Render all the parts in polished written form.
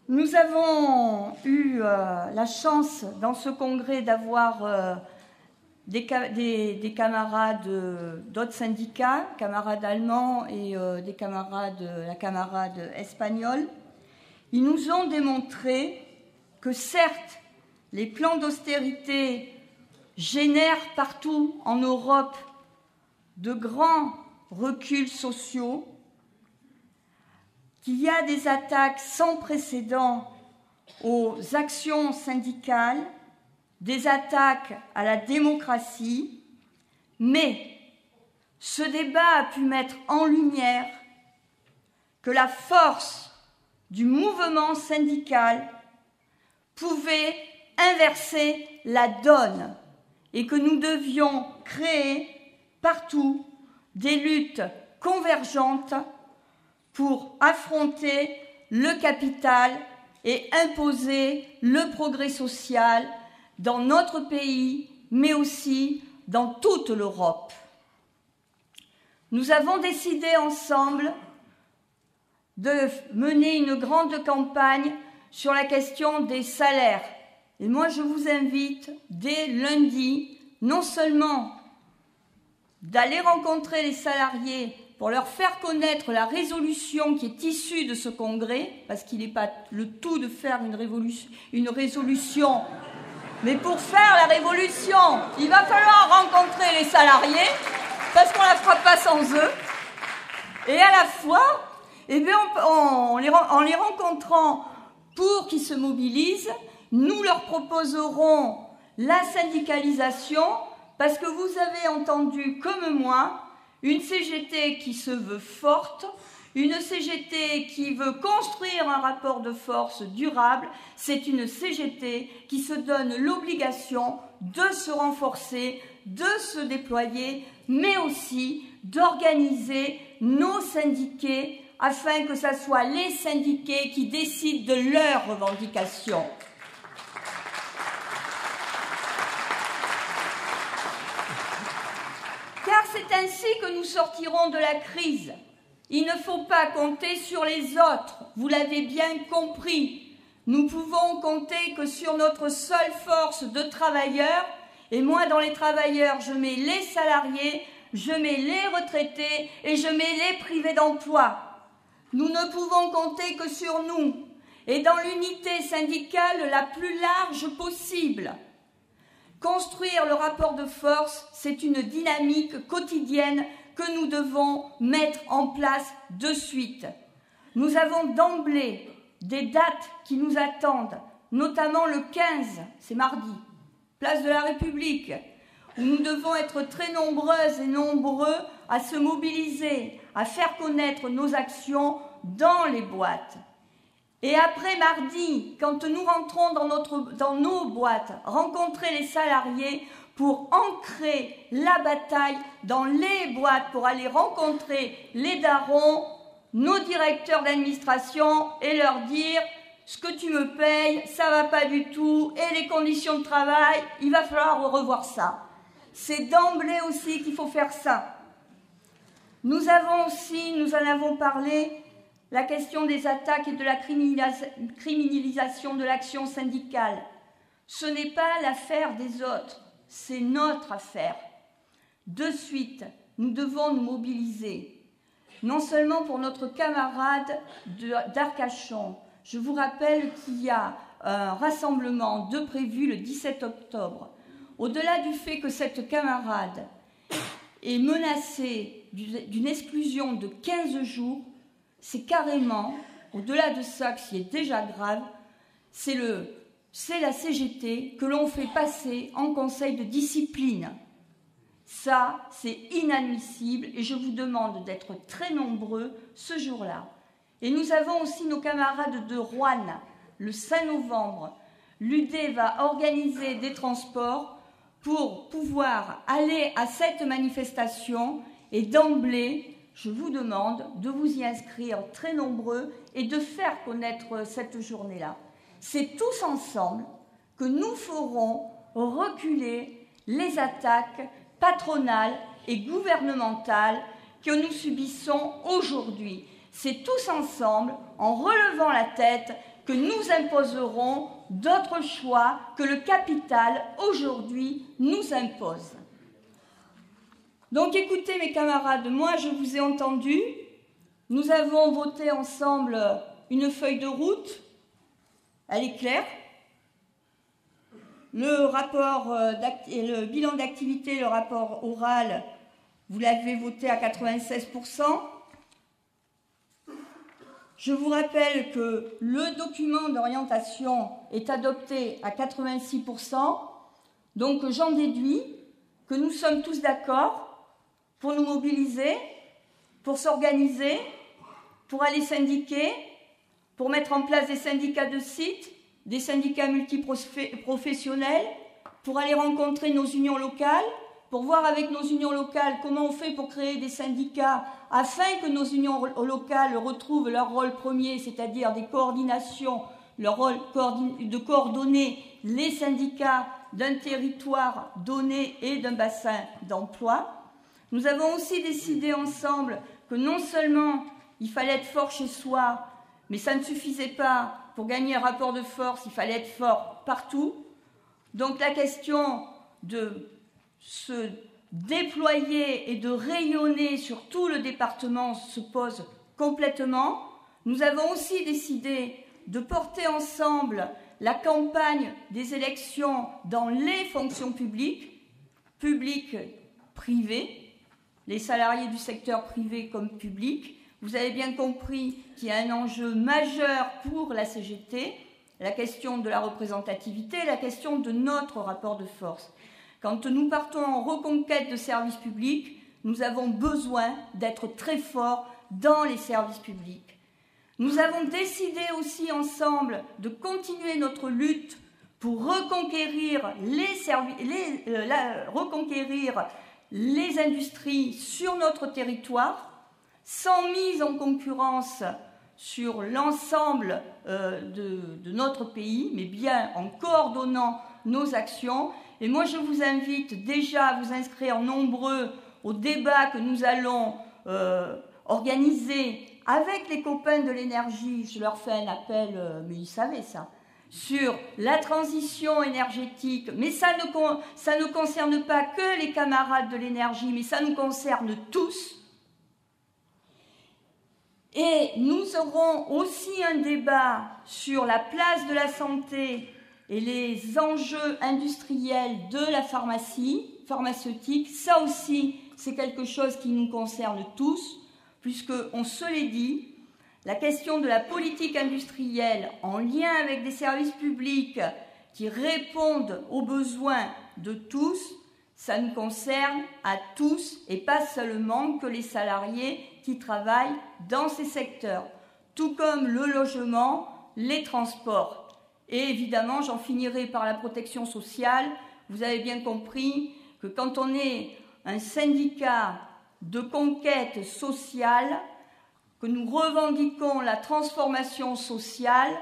Nous avons eu la chance dans ce congrès d'avoir des camarades d'autres syndicats, camarades allemands et la camarade espagnole. Ils nous ont démontré que certes, les plans d'austérité génèrent partout en Europe de grands reculs sociaux, qu'il y a des attaques sans précédent aux actions syndicales, des attaques à la démocratie, mais ce débat a pu mettre en lumière que la force du mouvement syndical pouvait inverser la donne et que nous devions créer partout des luttes convergentes pour affronter le capital et imposer le progrès social dans notre pays, mais aussi dans toute l'Europe. Nous avons décidé ensemble de mener une grande campagne sur la question des salaires. Et moi, je vous invite dès lundi, non seulement d'aller rencontrer les salariés pour leur faire connaître la résolution qui est issue de ce congrès, parce qu'il n'est pas le tout de faire une résolution, mais pour faire la révolution, il va falloir rencontrer les salariés, parce qu'on ne la fera pas sans eux. Et à la fois, en les rencontrant pour qu'ils se mobilisent, nous leur proposerons la syndicalisation, parce que vous avez entendu, comme moi, une CGT qui se veut forte, une CGT qui veut construire un rapport de force durable, c'est une CGT qui se donne l'obligation de se renforcer, de se déployer, mais aussi d'organiser nos syndiqués afin que ce soit les syndiqués qui décident de leurs revendications. Car c'est ainsi que nous sortirons de la crise. Il ne faut pas compter sur les autres, vous l'avez bien compris. Nous pouvons compter que sur notre seule force de travailleurs, et moi dans les travailleurs, je mets les salariés, je mets les retraités et je mets les privés d'emploi. Nous ne pouvons compter que sur nous, et dans l'unité syndicale la plus large possible. Construire le rapport de force, c'est une dynamique quotidienne que nous devons mettre en place de suite. Nous avons d'emblée des dates qui nous attendent, notamment le 15, c'est mardi, place de la République, où nous devons être très nombreuses et nombreux à se mobiliser, à faire connaître nos actions dans les boîtes. Et après mardi, quand nous rentrons dans nos boîtes, rencontrer les salariés pour ancrer la bataille dans les boîtes, pour aller rencontrer les darons, nos directeurs d'administration et leur dire « ce que tu me payes, ça va pas du tout, et les conditions de travail, il va falloir revoir ça ». C'est d'emblée aussi qu'il faut faire ça. Nous avons aussi, nous en avons parlé, la question des attaques et de la criminalisation de l'action syndicale. Ce n'est pas l'affaire des autres, c'est notre affaire. De suite, nous devons nous mobiliser, non seulement pour notre camarade d'Arcachon. Je vous rappelle qu'il y a un rassemblement de prévu le 17 octobre. Au-delà du fait que cette camarade est menacée d'une exclusion de 15 jours, c'est carrément, au-delà de ça, qui est déjà grave, c'est la CGT que l'on fait passer en conseil de discipline. Ça, c'est inadmissible et je vous demande d'être très nombreux ce jour-là. Et nous avons aussi nos camarades de Roanne, le 5 novembre. L'UD va organiser des transports pour pouvoir aller à cette manifestation et d'emblée, je vous demande de vous y inscrire très nombreux et de faire connaître cette journée-là. C'est tous ensemble que nous ferons reculer les attaques patronales et gouvernementales que nous subissons aujourd'hui. C'est tous ensemble, en relevant la tête, que nous imposerons d'autres choix que le capital, aujourd'hui, nous impose. Donc écoutez mes camarades, moi je vous ai entendu, nous avons voté ensemble une feuille de route, elle est claire. Le bilan d'activité, le rapport oral, vous l'avez voté à 96%. Je vous rappelle que le document d'orientation est adopté à 86%. Donc j'en déduis que nous sommes tous d'accord pour nous mobiliser, pour s'organiser, pour aller syndiquer, pour mettre en place des syndicats de site, des syndicats multiprofessionnels, pour aller rencontrer nos unions locales, pour voir avec nos unions locales comment on fait pour créer des syndicats afin que nos unions locales retrouvent leur rôle premier, c'est-à-dire des coordinations, leur rôle de coordonner les syndicats d'un territoire donné et d'un bassin d'emploi. Nous avons aussi décidé ensemble que non seulement il fallait être fort chez soi, mais ça ne suffisait pas. Pour gagner un rapport de force, il fallait être fort partout. Donc la question de se déployer et de rayonner sur tout le département se pose complètement. Nous avons aussi décidé de porter ensemble la campagne des élections dans les fonctions publiques, privées, les salariés du secteur privé comme public. Vous avez bien compris qu'il y a un enjeu majeur pour la CGT, la question de la représentativité, la question de notre rapport de force. Quand nous partons en reconquête de services publics, nous avons besoin d'être très forts dans les services publics. Nous avons décidé aussi ensemble de continuer notre lutte pour reconquérir les industries sur notre territoire, sans mise en concurrence sur l'ensemble de notre pays, mais bien en coordonnant nos actions. Et moi, je vous invite déjà à vous inscrire nombreux au débat que nous allons organiser avec les copains de l'énergie. Je leur fais un appel, mais ils savaient ça, sur la transition énergétique. Mais ça ne concerne pas que les camarades de l'énergie, mais ça nous concerne tous. Et nous aurons aussi un débat sur la place de la santé et les enjeux industriels de la pharmaceutique. Ça aussi, c'est quelque chose qui nous concerne tous, puisqu'on se l'est dit, la question de la politique industrielle en lien avec des services publics qui répondent aux besoins de tous, ça nous concerne à tous et pas seulement que les salariés qui travaillent dans ces secteurs, tout comme le logement, les transports. Et évidemment, j'en finirai par la protection sociale. Vous avez bien compris que quand on est un syndicat de conquête sociale, que nous revendiquons la transformation sociale,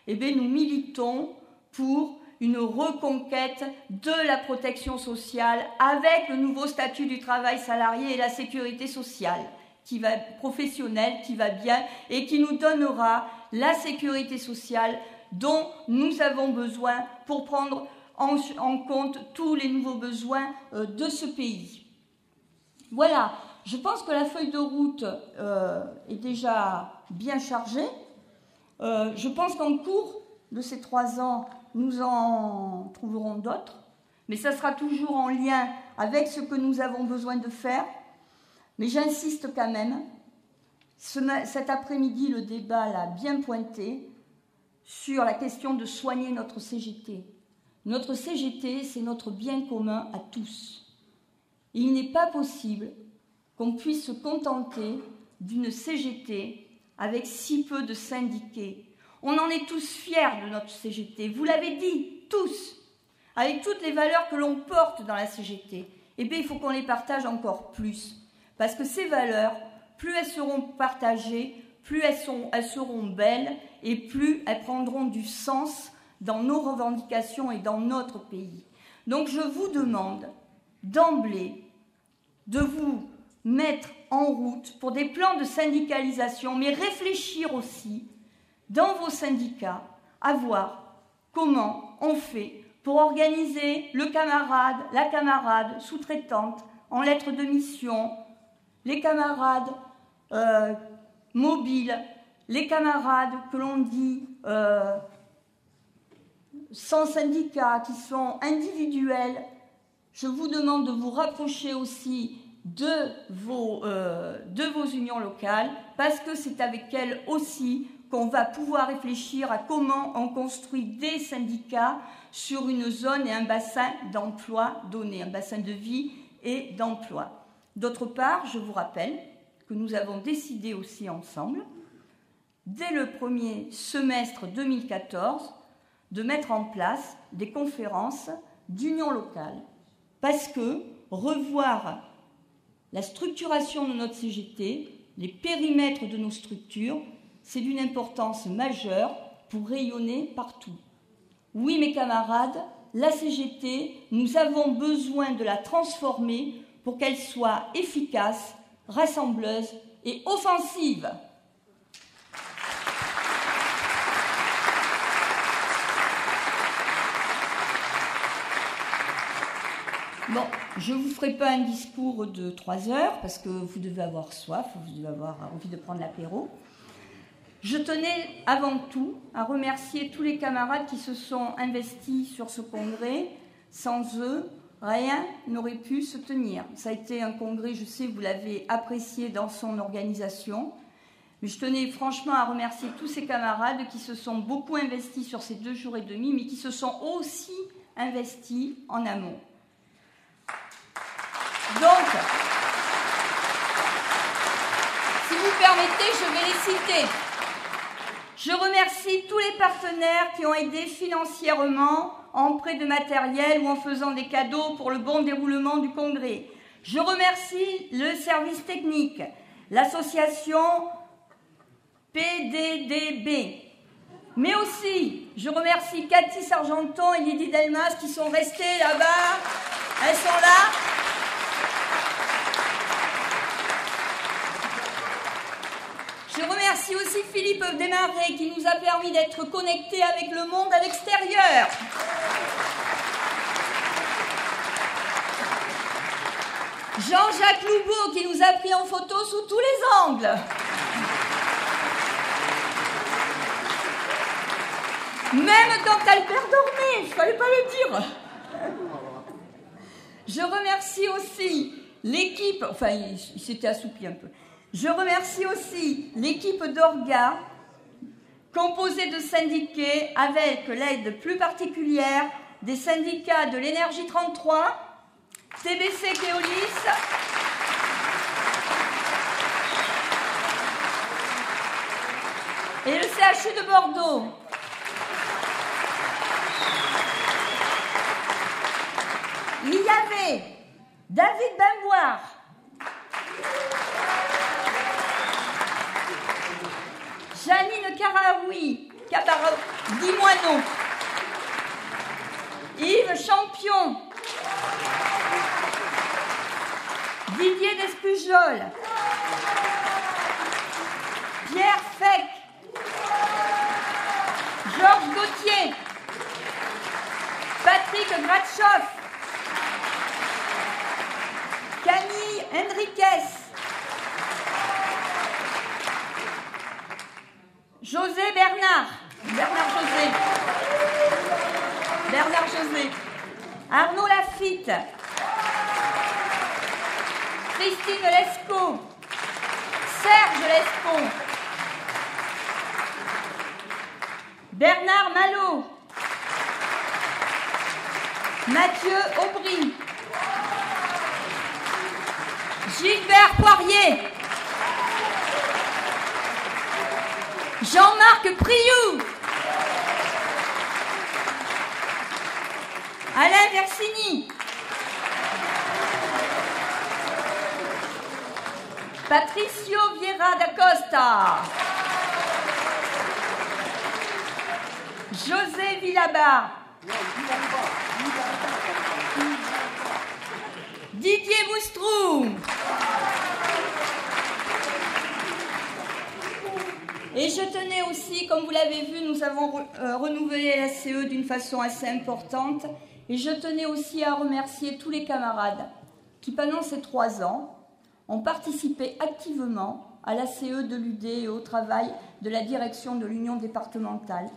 eh bien nous militons pour une reconquête de la protection sociale avec le nouveau statut du travail salarié et la sécurité sociale professionnelle qui va bien et qui nous donnera la sécurité sociale dont nous avons besoin pour prendre en compte tous les nouveaux besoins de ce pays. Voilà, je pense que la feuille de route est déjà bien chargée. Je pense qu'en cours de ces 3 ans, nous en trouverons d'autres, mais ça sera toujours en lien avec ce que nous avons besoin de faire. Mais j'insiste quand même, cet après-midi, le débat l'a bien pointé, sur la question de soigner notre CGT. Notre CGT, c'est notre bien commun à tous. Et il n'est pas possible qu'on puisse se contenter d'une CGT avec si peu de syndiqués. On en est tous fiers de notre CGT, vous l'avez dit, tous, avec toutes les valeurs que l'on porte dans la CGT. Eh bien, il faut qu'on les partage encore plus, parce que ces valeurs, plus elles seront partagées, plus elles seront belles et plus elles prendront du sens dans nos revendications et dans notre pays. Donc je vous demande d'emblée de vous mettre en route pour des plans de syndicalisation, mais réfléchir aussi dans vos syndicats à voir comment on fait pour organiser le camarade, la camarade sous-traitante en lettres de mission, les camarades mobiles, les camarades que l'on dit sans syndicat, qui sont individuels. Je vous demande de vous rapprocher aussi de vos unions locales, parce que c'est avec elles aussi qu'on va pouvoir réfléchir à comment on construit des syndicats sur une zone et un bassin d'emploi donné, un bassin de vie et d'emploi. D'autre part, je vous rappelle que nous avons décidé aussi ensemble, dès le premier semestre 2014, de mettre en place des conférences d'union locale. Parce que revoir la structuration de notre CGT, les périmètres de nos structures, c'est d'une importance majeure pour rayonner partout. Oui, mes camarades, la CGT, nous avons besoin de la transformer pour qu'elle soit efficace, rassembleuse et offensive. Bon, je ne vous ferai pas un discours de 3 heures parce que vous devez avoir soif, vous devez avoir envie de prendre l'apéro. Je tenais avant tout à remercier tous les camarades qui se sont investis sur ce congrès. Sans eux, rien n'aurait pu se tenir. Ça a été un congrès, je sais, vous l'avez apprécié dans son organisation. Mais je tenais franchement à remercier tous ces camarades qui se sont beaucoup investis sur ces 2 jours et demi, mais qui se sont aussi investis en amont. Donc, si vous permettez, je vais les citer. Je remercie tous les partenaires qui ont aidé financièrement en prêt de matériel ou en faisant des cadeaux pour le bon déroulement du congrès. Je remercie le service technique, l'association PDDB. Mais aussi, je remercie Cathy Sargenton et Lydie Delmas qui sont restées là-bas. Elles sont là. Je remercie aussi Philippe Desmarais qui nous a permis d'être connectés avec le monde à l'extérieur. Jean-Jacques Loubeau qui nous a pris en photo sous tous les angles. Même quand Albert dormait, il ne fallait pas le dire. Je remercie aussi l'équipe, enfin il s'était assoupi un peu. Je remercie aussi l'équipe d'Orga, composée de syndiqués avec l'aide plus particulière des syndicats de l'Énergie 33, TBC Keolis, et le CHU de Bordeaux. Il y avait David Bamboire, Janine Caraoui, dis-moi non, Yves Champion, Didier Despujol, Pierre Feck, Georges Gauthier, Patrick Gratchoff, Camille Henriquez, José Bernard José, Arnaud Lafitte, Christine Lescaut, Serge Lescaut, Bernard Malo, Mathieu Aubry, Gilbert Poirier, Jean-Marc Priou, Alain Versini, Patricio Vieira da Costa, José Villaba, Didier Boustrou, Et je tenais aussi, comme vous l'avez vu, nous avons renouvelé la CE d'une façon assez importante. Et je tenais aussi à remercier tous les camarades qui, pendant ces 3 ans, ont participé activement à la CE de l'UD et au travail de la direction de l'Union départementale.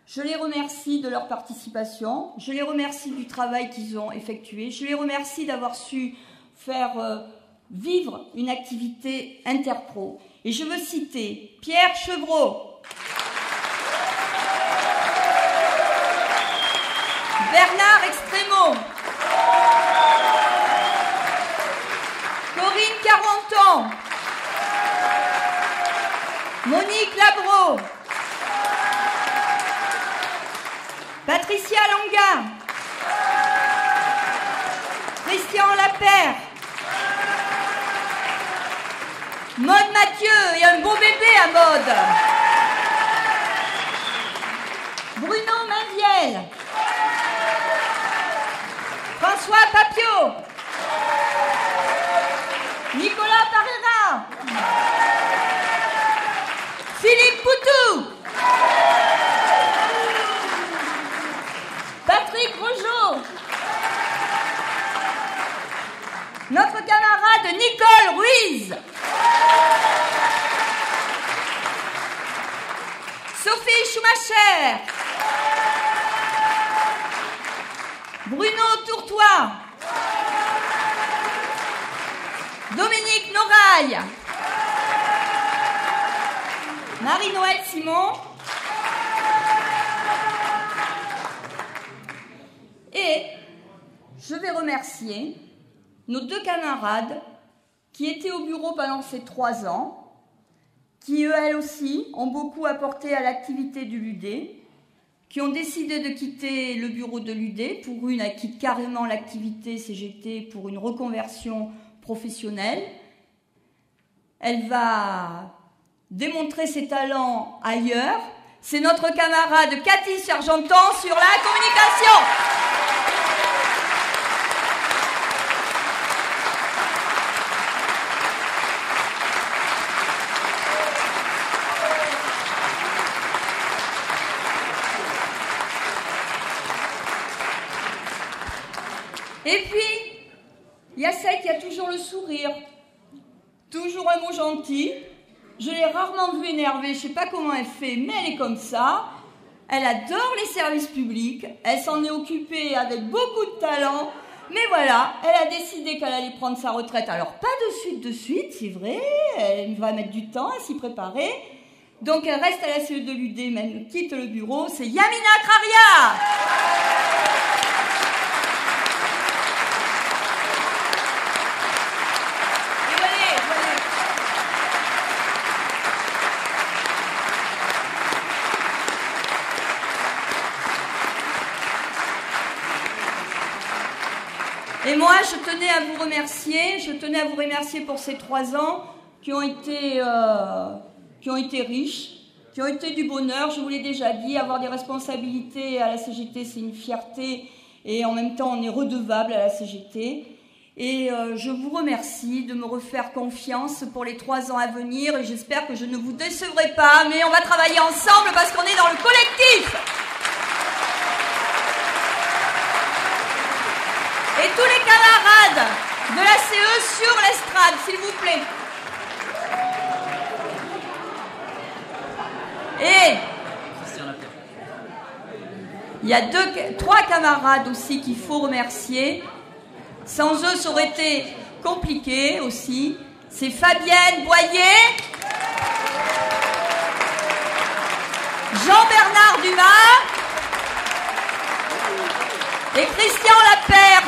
Je les remercie de leur participation, je les remercie du travail qu'ils ont effectué, je les remercie d'avoir su faire vivre une activité interpro. Et je veux citer Pierre Chevreau, Bernard Extremo, Corinne Carenton, Monique Labro, Patricia Langa, Christian Lapère, Maude Mathieu, et un beau bébé à Maude, Bruno Mainviel, François Papio, Nicolas Parera, Philippe Poutou, Patrick Rogeau, notre camarade Nicole Ruiz, Sophie Schumacher, Bruno Tourtois, Dominique Noraille, Marie-Noël Simon et je vais remercier nos 2 camarades qui étaient au bureau pendant ces 3 ans, qui elles aussi ont beaucoup apporté à l'activité du LUD, qui ont décidé de quitter le bureau de l'UD, pour une qui quitte carrément l'activité CGT pour une reconversion professionnelle. Elle va démontrer ses talents ailleurs. C'est notre camarade Cathy Sergenton sur la communication. Et puis, il y a celle qui a toujours le sourire, toujours un mot gentil. Je l'ai rarement vue énervée, je ne sais pas comment elle fait, mais elle est comme ça. Elle adore les services publics, elle s'en est occupée avec beaucoup de talent. Mais voilà, elle a décidé qu'elle allait prendre sa retraite. Alors, pas de suite, c'est vrai, elle va mettre du temps à s'y préparer. Donc, elle reste à la CE de l'UD, même quitte le bureau, c'est Yamina Kraria. Et moi, je tenais à vous remercier pour ces 3 ans qui ont été riches, qui ont été du bonheur. Je vous l'ai déjà dit, avoir des responsabilités à la CGT, c'est une fierté et en même temps, on est redevable à la CGT. Et je vous remercie de me refaire confiance pour les 3 ans à venir et j'espère que je ne vous décevrai pas, mais on va travailler ensemble parce qu'on est dans le collectif. Et tous les camarades de la CE sur l'estrade, s'il vous plaît. Et il y a 3 camarades aussi qu'il faut remercier. Sans eux, ça aurait été compliqué aussi. C'est Fabienne Boyer, Jean-Bernard Dumas et Christian Lapère.